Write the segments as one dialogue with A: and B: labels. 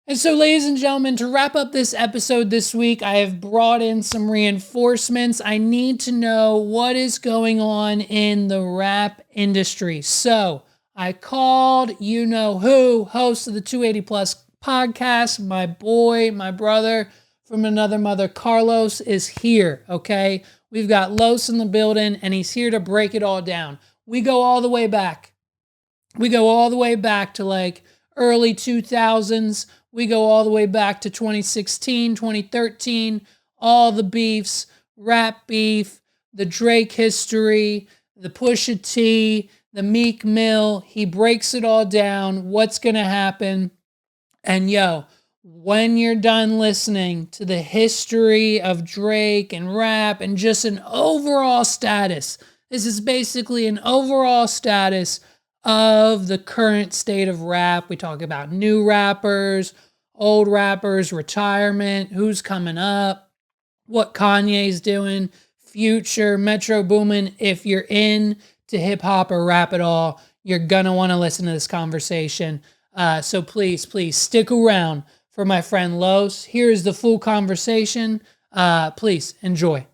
A: And so, ladies and gentlemen, to wrap up this episode this week, I have brought in some reinforcements. I need to know what is going on in the rap industry. So I called you know who, host of the 280 Plus podcast, my boy, my brother from another mother, Carlos, is here. Okay. We've got Los in the building, and he's here to break it all down. We go all the way back. We go all the way back to like early 2000s. We go all the way back to 2016, 2013, all the beefs, rap beef, the Drake history, the Pusha T, the Meek Mill. He breaks it all down. What's going to happen? And yo, when you're done listening to the history of Drake and rap and just an overall status, this is basically an overall status of the current state of rap. We talk about new rappers, old rappers, retirement, who's coming up, what Kanye's doing, future, Metro Boomin. If you're in to hip hop or rap at all, you're gonna want to listen to this conversation. So please stick around for my friend Los. Here is the full conversation. Please enjoy.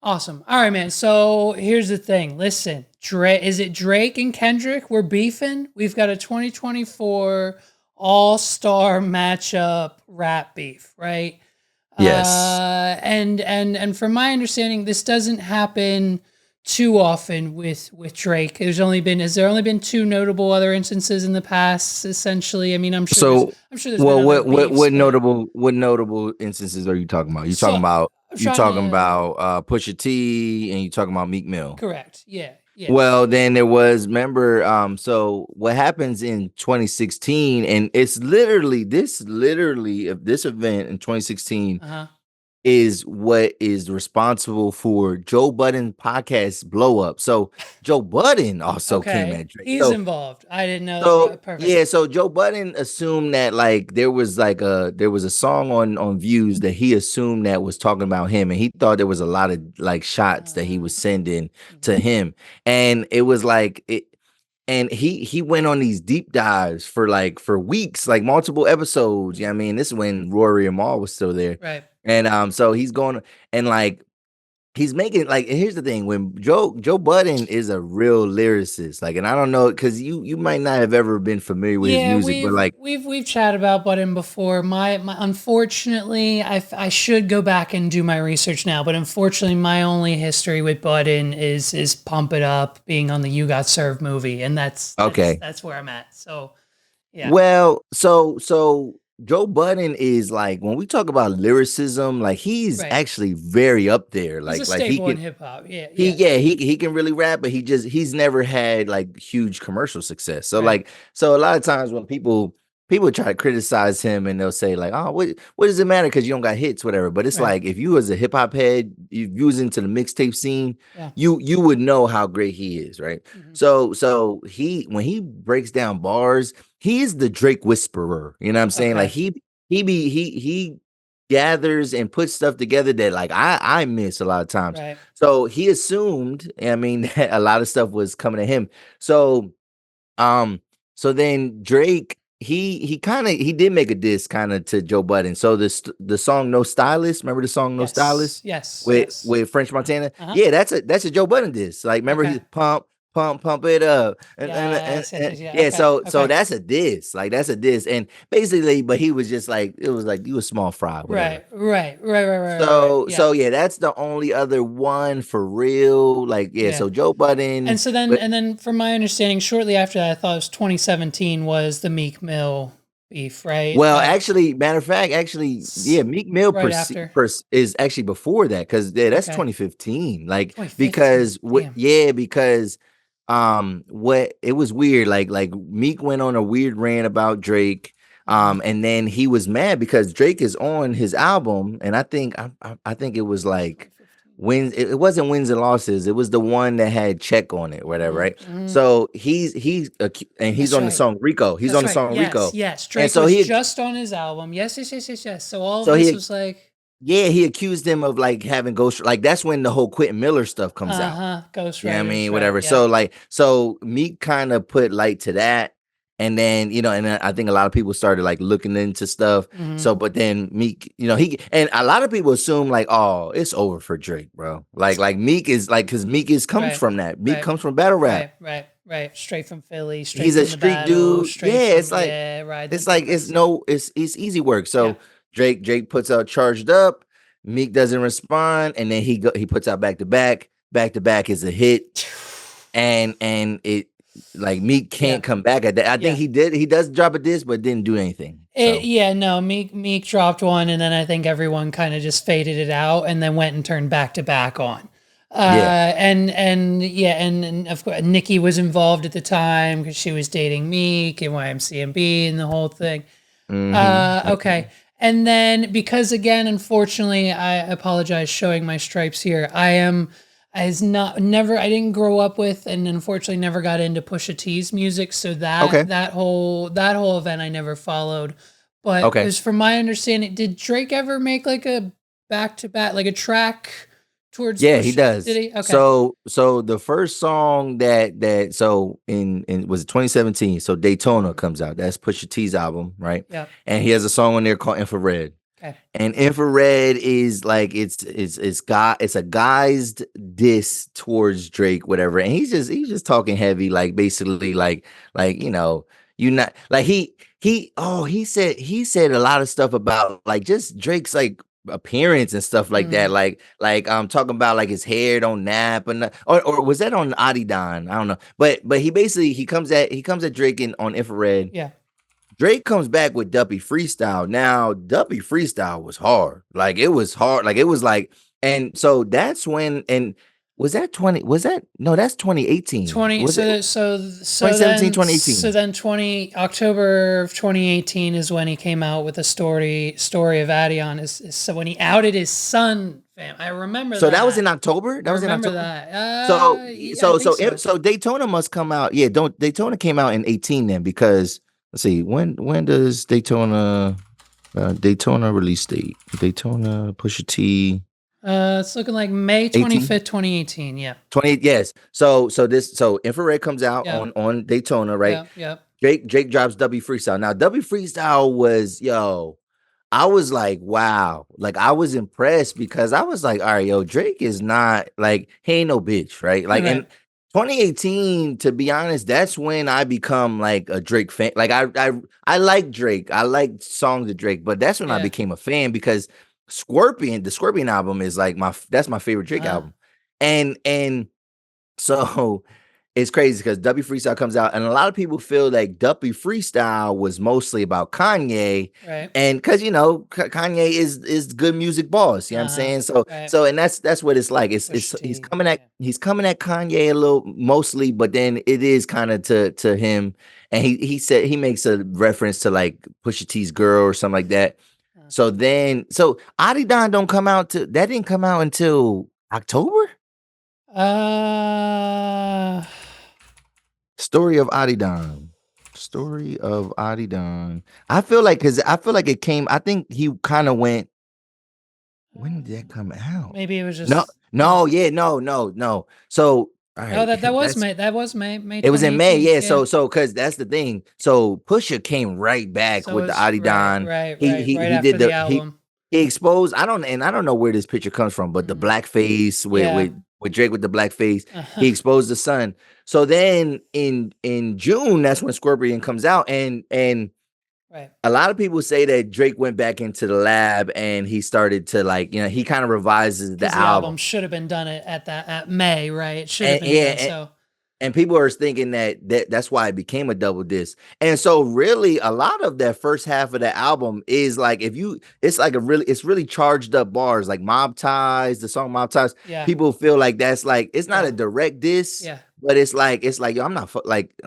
A: Awesome. All right, man. So here's the thing. Listen, is it Drake and Kendrick? We're beefing. We've got a 2024 all-star matchup rap beef, right?
B: Yes.
A: And from my understanding, this doesn't happen too often with Drake. Has there only been two notable other instances in the past? Essentially, I mean, I'm sure. There's
B: Well,
A: been other beefs,
B: what notable instances are you talking about?
A: So,
B: You talking about Pusha T, and you talking about Meek Mill?
A: Correct. Yeah. Yeah.
B: Well, then there was, remember, so what happens in 2016, and it's literally this event in 2016 is what is responsible for Joe Budden podcast blow up. So Joe Budden also came at Drake.
A: He's involved. I didn't know.
B: So
A: Perfect.
B: yeah, so Joe Budden assumed that like there was a song on Views that he assumed that was talking about him, and he thought there was a lot of like shots that he was sending to him, and it was like it. And he went on these deep dives for weeks, like multiple episodes. Yeah, I mean, this is when Rory and Mal was still there,
A: right?
B: And so he's going and like he's making like. And here's the thing: when Joe Budden is a real lyricist, like, and I don't know because you might not have ever been familiar with his music, but like
A: we've chatted about Budden before. My unfortunately, I should go back and do my research now, but unfortunately, my only history with Budden is Pump It Up being on the You Got Served movie, and that's
B: okay.
A: That's where I'm at. So yeah.
B: Well, so Joe Budden is like, when we talk about lyricism, like he's actually very up there. Like,
A: he's a staple in hip hop. Yeah.
B: He can really rap, but he's never had like huge commercial success. So so a lot of times when people try to criticize him and they'll say like, oh, what does it matter because you don't got hits, whatever. But it's like, if you was a hip hop head, if you was into the mixtape scene, you would know how great he is, right? So when he breaks down bars, he is the Drake whisperer. You know what I'm saying? Like he gathers and puts stuff together that like I miss a lot of times. So he assumed, I mean, that a lot of stuff was coming to him. So then Drake, he did make a diss kind of to Joe Budden. So the song No Stylist, remember the song No Stylist?
A: Yes.
B: With French Montana? Yeah, that's a Joe Budden diss. Like, remember his pump it up. So that's a diss. Like, that's a diss. And basically, but he was just like, it was like, you a small fry. Whatever.
A: Right.
B: So yeah, that's the only other one for real. Like, so Joe Budden.
A: And so then from my understanding, shortly after that, I thought it was 2017 was the Meek Mill beef, right?
B: Well, matter of fact, Meek Mill is actually before that, because that's 2015. Like, 2015. because what it was weird, like Meek went on a weird rant about Drake, and then he was mad because Drake is on his album, and I think it was like it wasn't Wins and Losses, it was the one that had Check on it, whatever, right? So he's on the song Rico. He's on the song Rico.
A: Yes, Drake was just on his album. Yes. So all of this was like.
B: Yeah, he accused him of like having ghost, like that's when the whole Quentin Miller stuff comes out.
A: Ghostwriting.
B: Yeah, I mean, whatever. So Meek kind of put light to that, And then, and then I think a lot of people started like looking into stuff.
A: Mhm.
B: So, but then Meek, and a lot of people assume like, oh, it's over for Drake, bro. Like Meek is like, because Meek comes
A: Right,
B: from that. Meek
A: right,
B: comes from battle rap.
A: right. Straight from Philly, straight
B: He's a
A: from the
B: street
A: battle,
B: dude.
A: straight
B: Yeah,
A: from
B: it's like,
A: ride them
B: it's like
A: pipes. Yeah,
B: it's easy work.
A: yeah.
B: So Drake puts out Charged Up. Meek doesn't respond, and then he puts out Back to Back. Back to Back is a hit, and it like Meek
A: Yeah,
B: can't come back at that. I think
A: yeah.
B: he does drop a disc, but didn't do anything. So
A: Yeah, no, Meek dropped one, and then I think everyone kind of just faded it out, and then went and turned back to back on.
B: yeah.
A: And yeah, and of course Nikki was involved at the time because she was dating Meek and YMCMB and the whole thing. Okay. And then because again, unfortunately, I apologize showing my stripes here. I didn't grow up with and unfortunately never got into Pusha T's music. So
B: Okay.
A: that whole event I never followed. But
B: Okay.
A: as from my understanding, did Drake ever make like a back to back, like a track towards
B: Yeah, he
A: Pusha?
B: does.
A: Did he? Okay.
B: So the first song that so in was it 2017? So Daytona comes out. That's Pusha T's album, right?
A: Yeah.
B: And he has a song on there called Infrared.
A: Okay.
B: And Infrared is like it's a guised diss towards Drake, whatever. And he's just talking heavy, like basically like you not like he said a lot of stuff about like just Drake's like appearance and stuff like that. Like I'm talking about like his hair don't nap and or was that on Adidon? I don't know. But he comes at Drake on Infrared.
A: Yeah.
B: Drake comes back with Duppy Freestyle. Now, Duppy Freestyle was hard. Like it was hard. Like it was like, and so that's when, and was that 20? Was that no, that's 2018.
A: 20
B: Was it
A: so
B: 2017,
A: then
B: 2018?
A: 20 October of 2018 is when he came out with the story of Adidon is so when he outed his son, fam. I remember
B: So
A: that.
B: that was in October? That
A: I
B: was in
A: remember
B: October.
A: that.
B: So
A: Yeah, I think so.
B: so Daytona must come out. Yeah, don't Daytona came out in 18 then because let's see, when does Daytona release date? Daytona Pusha T.
A: It's looking like May 25th, 2018. Yeah.
B: 20, yes. So Infrared comes out
A: Yeah.
B: on Daytona, right?
A: Yeah.
B: Drake drops W Freestyle. Now W Freestyle was I was like, wow. Like I was impressed because I was like, all right, Drake is not like he ain't no bitch, right? Like
A: Right.
B: in 2018, to be honest, that's when I become like a Drake fan. Like I like Drake. I like songs of Drake, but that's when I
A: Yeah.
B: became a fan because the Scorpion album is like that's my favorite Drake album. And so it's crazy because Duppy Freestyle comes out, and a lot of people feel like Duppy Freestyle was mostly about Kanye,
A: Right.
B: and because Kanye is good music boss, you know what I'm saying? So
A: Right.
B: and that's what it's like. It's
A: Pusha
B: he's
A: T,
B: coming at Kanye a little mostly, but then it is kind of to him, and he said he makes a reference to like Pusha T's girl or something like that. So Adidon didn't come out until October. Story of Adidon. I feel like it came. I think he kind of went. When did that come out?
A: Maybe it was just
B: no. So all right,
A: that was May. That was May.
B: It was in May, yeah.
A: Yeah.
B: So because that's the thing. So Pusha came right back
A: So
B: with the
A: it's
B: Adidon.
A: right
B: He
A: after
B: did
A: the album.
B: he exposed. I don't know where this picture comes from, but the blackface with Drake with the blackface, he exposed the son. So then in June, that's when Scorpion comes out, and
A: Right.
B: a lot of people say that Drake went back into the lab and he started to he kind of revises the album.
A: Should have been done at May, right? It should have been done. So
B: and people are thinking that's why it became a double disc. And so really a lot of that first half of the album is like it's really charged up bars like Mob Ties, the song Mob Ties.
A: Yeah.
B: People feel like that's like it's not a direct diss, but it's like yo, I'm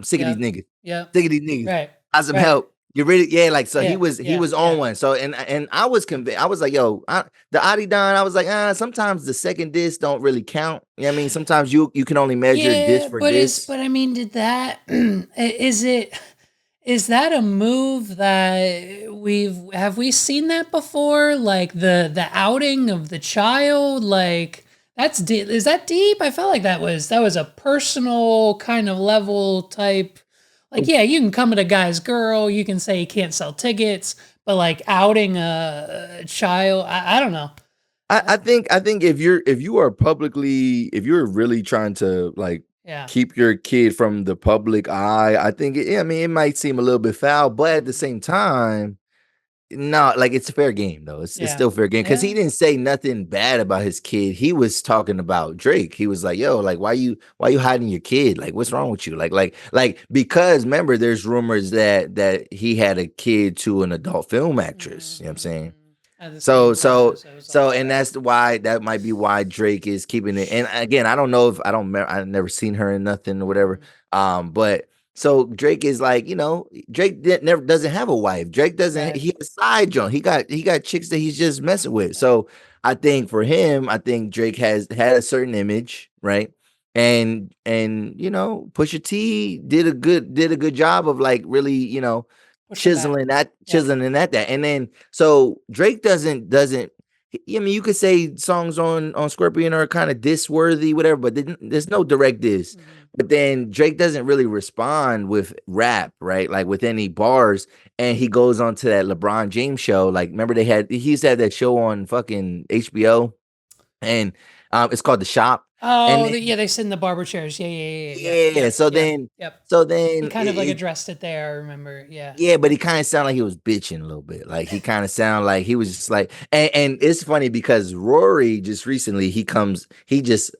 B: sick of these niggas.
A: Yeah.
B: Sick of these niggas.
A: Right.
B: How's some help? You really, he was on one. So and I was convinced. I was like, yo, the Adidon. I was like, sometimes the second disc don't really count. You know what I mean? Sometimes you can only measure disc for disc.
A: But I mean, did that is that a move that have we seen that before? Like the outing of the child, like that's deep. Is that deep? I felt like that was a personal kind of level type. Like, yeah, you can come at a guy's girl, you can say he can't sell tickets, but like outing a child, I don't know.
B: I think if you are publicly, if you're really trying to like
A: Yeah.
B: keep your kid from the public eye, I think I mean it might seem a little bit foul, but at the same time, no, like it's a fair game though. It's
A: Yeah.
B: still fair game because he
A: Yeah.
B: didn't say nothing bad about his kid. He was talking about Drake. He was like, "Yo, like why you hiding your kid? Like what's wrong with you? Like because remember, there's rumors that he had a kid to an adult film actress. You know what I'm saying?
A: At the
B: So
A: same time,
B: so
A: so it was like,
B: so and that's why that might be why Drake is keeping it. And again, I don't know if I don't remember, I've never seen her in nothing or whatever. But so Drake is like, Drake never doesn't have a wife. Drake doesn't.
A: right.
B: He has side joint. He got chicks that he's just messing with. So I think for him, I think Drake has had a certain image, right? And Pusha T did a good job of like really
A: Pushing back.
B: chiseling that
A: Yeah.
B: chiseling at that. And then so Drake doesn't. I mean, you could say songs on Scorpion are kind of diss worthy, whatever, but there's no direct diss. But then Drake doesn't really respond with rap, right? Like with any bars. And he goes on to that LeBron James show. Like, remember he used to have that show on fucking HBO, and it's called The Shop. And
A: Oh,
B: then,
A: yeah, they sit in the barber chairs. Yeah, yeah, yeah, yeah,
B: yeah,
A: yep,
B: so
A: yep,
B: then
A: yep.
B: so
A: He
B: then
A: kind of like addressed it there. I remember. Yeah.
B: yeah, but he kind of sounded like he was bitching a little bit. Like he kind of sounded like he was just like, and it's funny because Rory just recently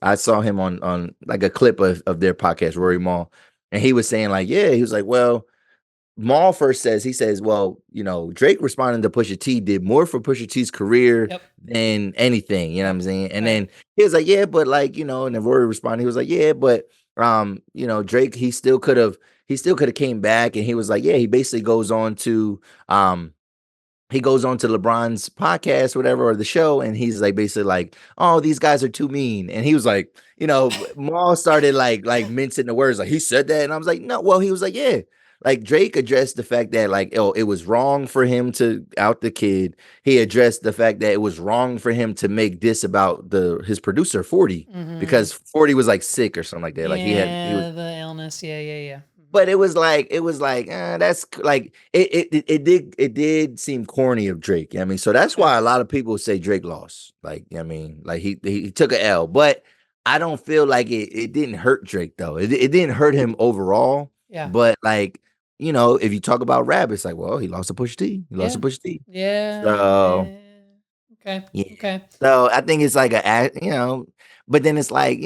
B: I saw him on like a clip of their podcast, Rory Mall, and he was saying like, yeah, he was like, well, Maul first says, well, Drake responding to Pusha T did more for Pusha T's career
A: Yep.
B: than anything, you know what
A: Yep.
B: I'm saying? And
A: Right.
B: then he was like, yeah, but like, and then Rory responded, he was like, yeah, but Drake, he still could have came back, and he was like, yeah, he basically goes on to LeBron's podcast, whatever, or the show, and he's like basically like, "Oh, these guys are too mean." And he was like, Maul started like mincing the words, like he said that, and I was like, no, well, he was like, yeah, like Drake addressed the fact that like, oh, it was wrong for him to out the kid. He addressed the fact that it was wrong for him to make this about his producer 40 because 40 was like sick or something like that. Like he was
A: Yeah, the illness. Yeah, yeah, yeah.
B: but it was like that's like it did seem corny of Drake. I mean, so that's why a lot of people say Drake lost. Like, I mean, like he took a L, but I don't feel like it didn't hurt Drake though. It didn't hurt him overall.
A: Yeah.
B: But like, if you talk about rap, it's like, well, he lost to Pusha T. He lost
A: Yeah.
B: to Pusha T.
A: Yeah.
B: So
A: Okay.
B: yeah.
A: Okay.
B: So I think it's like but then it's like,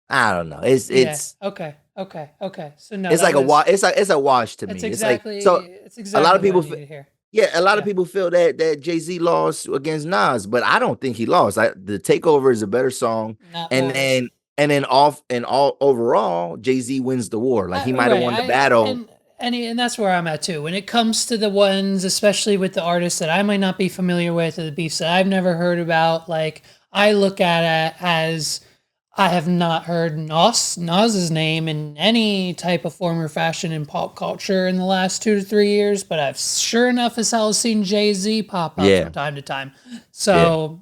B: I don't know. It's
A: Yeah.
B: it's
A: Okay. Okay. Okay. So no,
B: It's
A: that
B: like a
A: was
B: wash. It's a wash to
A: that's
B: me. It's like so.
A: exactly it's
B: A lot of
A: exactly what I
B: people,
A: needed to hear.
B: yeah, a lot of
A: Yeah.
B: people feel that Jay-Z lost against Nas, but I don't think he lost. The Takeover is a better song,
A: Not
B: and
A: Morris.
B: then off and all overall, Jay-Z wins the war. Like he might have
A: Right.
B: won the battle.
A: And that's where I'm at too. When it comes to the ones, especially with the artists that I might not be familiar with, or the beefs that I've never heard about, like I look at it as I have not heard Nas's name in any type of form or fashion in pop culture in the last 2 to 3 years, but I've sure enough as hell seen Jay-Z pop up
B: Yeah,
A: from time to time.
B: yeah.
A: So,